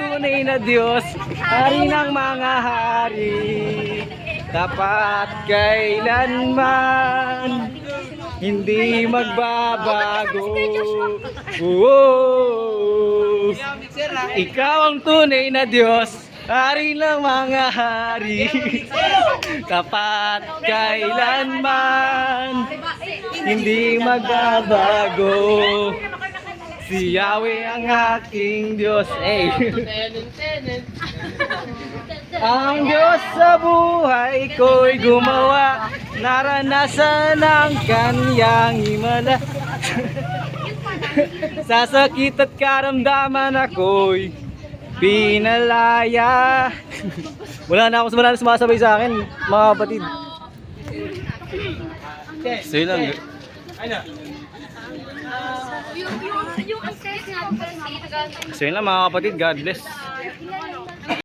tunay na Diyos, hari ng mga hari, tapat kailanman, hindi magbabago. Oh, ikaw ang tunay na Diyos, hari ng mga hari, tapat kailanman, hindi magbabago. Si Yahweh ang aking Diyos. Ang Diyos sa buhay ko'y gumawa, naranasan ang kanyang himala. Sa sakit at karamdaman ako'y pinalaya. Wala na sumasabay sa akin, mga kapatid. So yun lang. Yung ang stress nga, So yun lang mga kapatid, God bless.